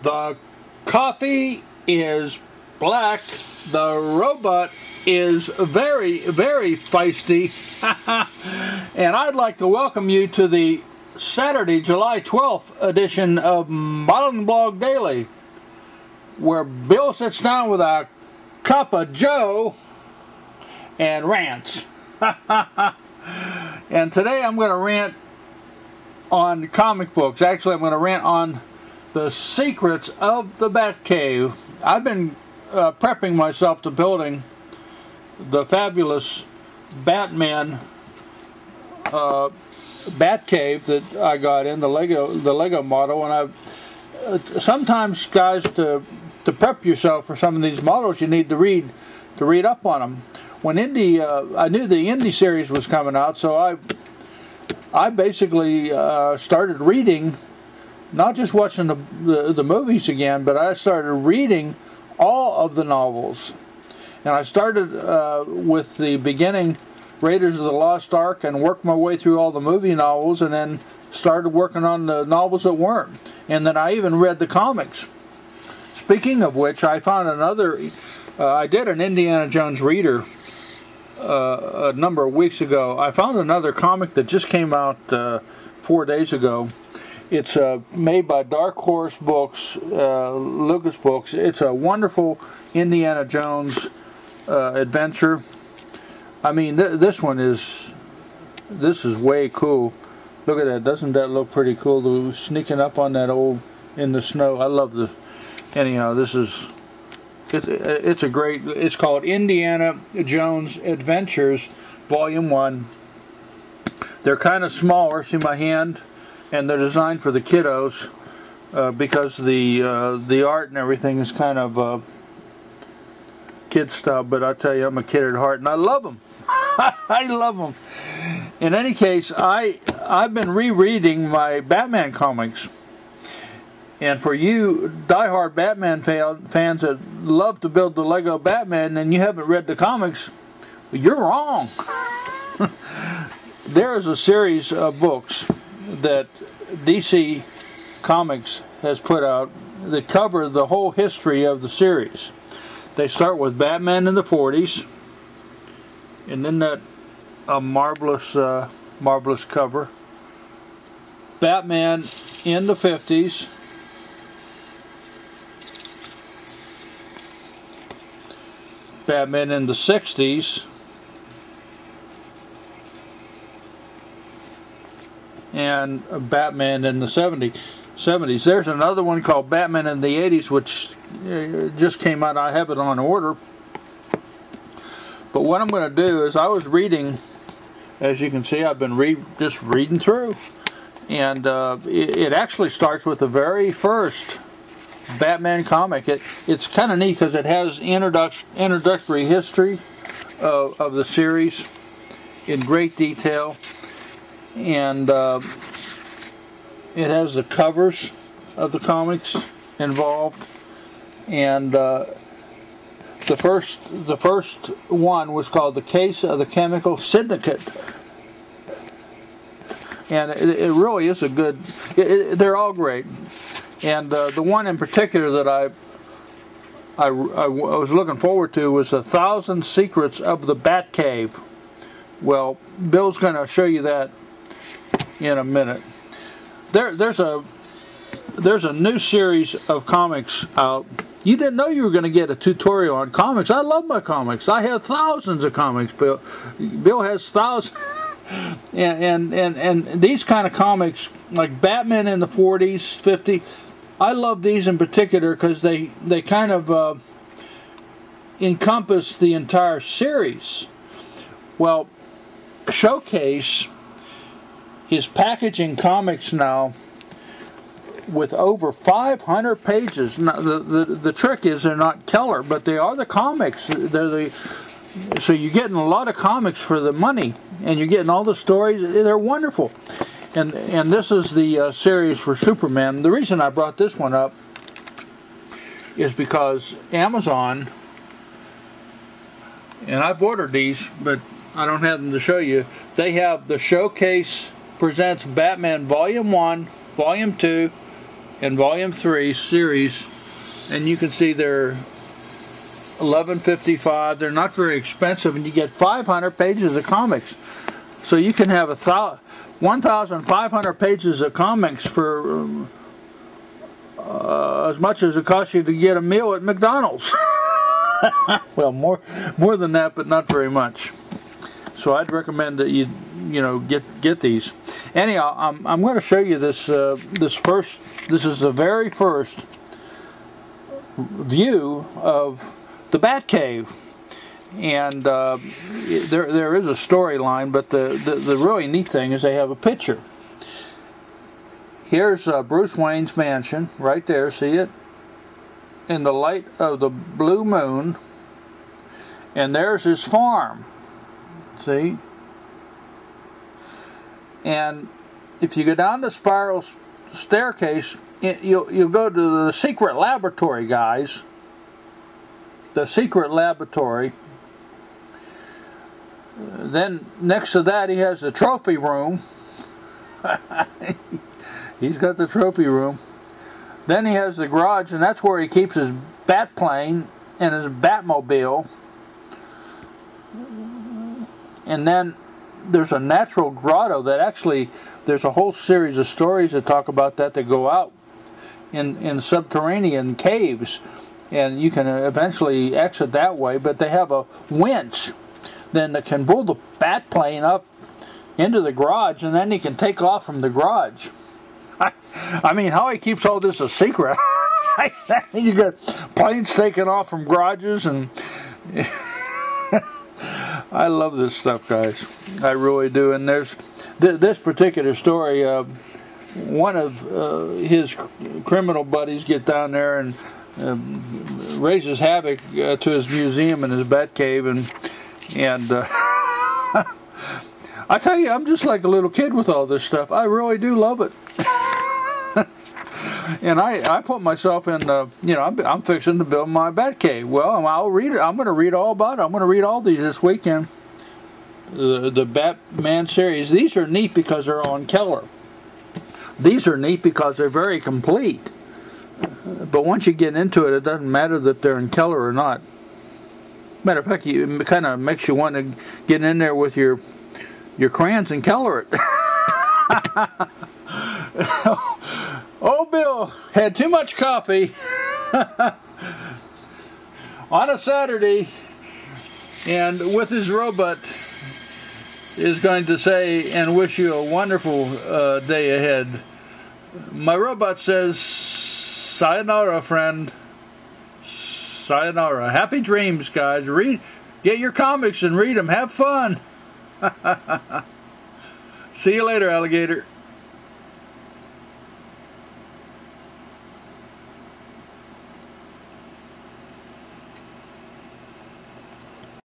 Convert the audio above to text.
The coffee is black. The robot is very, very feisty. And I'd like to welcome you to the Saturday, July 12th edition of ModelingBlogDaily, where Bill sits down with a cup of Joe and rants. And today I'm going to rant on comic books. Actually, I'm going to rant on the Secrets of the Batcave. I've been prepping myself to building the fabulous Batman Batcave that I got in the Lego model, and I've sometimes, guys, to prep yourself for some of these models, you need to read up on them. When I knew the Indie series was coming out, so I basically started reading, not just watching the movies again, but I started reading all of the novels. And I started with the beginning Raiders of the Lost Ark and worked my way through all the movie novels, and then started working on the novels that weren't. And then I even read the comics. Speaking of which, I found another, I did an Indiana Jones reader a number of weeks ago. I found another comic that just came out 4 days ago. It's made by Dark Horse Books, Lucas Books. It's a wonderful Indiana Jones adventure. I mean, this is way cool. Look at that. Doesn't that look pretty cool? Sneaking up on that old in the snow. I love this. Anyhow, this is it's a great. It's called Indiana Jones Adventures, Volume 1. They're kind of smaller. See my hand. And they're designed for the kiddos because the art and everything is kind of kid style. But I tell you, I'm a kid at heart, and I love them. I love them. In any case, I've been rereading my Batman comics, and for you diehard Batman fans that love to build the Lego Batman and you haven't read the comics, you're wrong. There is a series of books that DC Comics has put out that cover the whole history of the series. They start with Batman in the 40s, and then that marvelous marvelous cover. Batman in the 50s. Batman in the 60s. And Batman in the 70s. There's another one called Batman in the 80s, which just came out. I have it on order. But what I'm going to do is, I was reading, as you can see, I've been just reading through. And it actually starts with the very first Batman comic. It's kind of neat because it has introductory history of the series in great detail. And it has the covers of the comics involved, and the first one was called The Case of the Chemical Syndicate, and it really is a good. They're all great, and the one in particular that I was looking forward to was 1,000 Secrets of the Batcave. Well, Bill's going to show you that in a minute. There's a new series of comics out. You didn't know you were going to get a tutorial on comics. I love my comics. I have thousands of comics. Bill has thousands. and these kind of comics, like Batman in the 40s, 50s, I love these in particular because they kind of encompass the entire series. Well, Showcase is packaging comics now with over 500 pages. Now, the trick is they're not Keller, but they are the comics. So you're getting a lot of comics for the money, and you're getting all the stories. They're wonderful. And this is the series for Superman. The reason I brought this one up is because Amazon, and I've ordered these, but I don't have them to show you. They have the Showcase Presents Batman Volume 1, Volume 2, in Volume 3 series, and you can see they're $11.55. They're not very expensive, and you get 500 pages of comics. So you can have 1,500 pages of comics for as much as it costs you to get a meal at McDonald's. Well, more than that, but not very much. So I'd recommend that you get these. Anyhow, I'm going to show you this This is the very first view of the Batcave, and there is a storyline, but the really neat thing is they have a picture. Here's Bruce Wayne's mansion right there. See it? In the light of the blue moon. And there's his farm. See? And if you go down the spiral staircase, you'll go to the secret laboratory, guys. The secret laboratory. Then next to that he has the trophy room. He's got the trophy room. Then he has the garage, and that's where he keeps his bat plane and his Batmobile. And then there's a natural grotto that actually, there's a whole series of stories that talk about that go out in subterranean caves, and you can eventually exit that way, but they have a winch then that can pull the bat plane up into the garage, and then he can take off from the garage. I mean, how he keeps all this a secret. You got planes taking off from garages, and I love this stuff, guys. I really do. And there's this particular story. One of his criminal buddies get down there and raises havoc to his museum and his Batcave, and I tell you, I'm just like a little kid with all this stuff. I really do love it. And I put myself in, I'm fixing to build my Batcave. Well, I'll read it. I'm going to read all about it. I'm going to read all these this weekend. The Batman series. These are neat because they're on Keller. These are neat because they're very complete. But once you get into it, it doesn't matter that they're in Keller or not. Matter of fact, it kind of makes you want to get in there with your crayons and color it. Oh, Bill had too much coffee on a Saturday, and with his robot is going to say and wish you a wonderful day ahead. My robot says, sayonara, friend. Sayonara. Happy dreams, guys. Get your comics and read them. Have fun. See you later, alligator.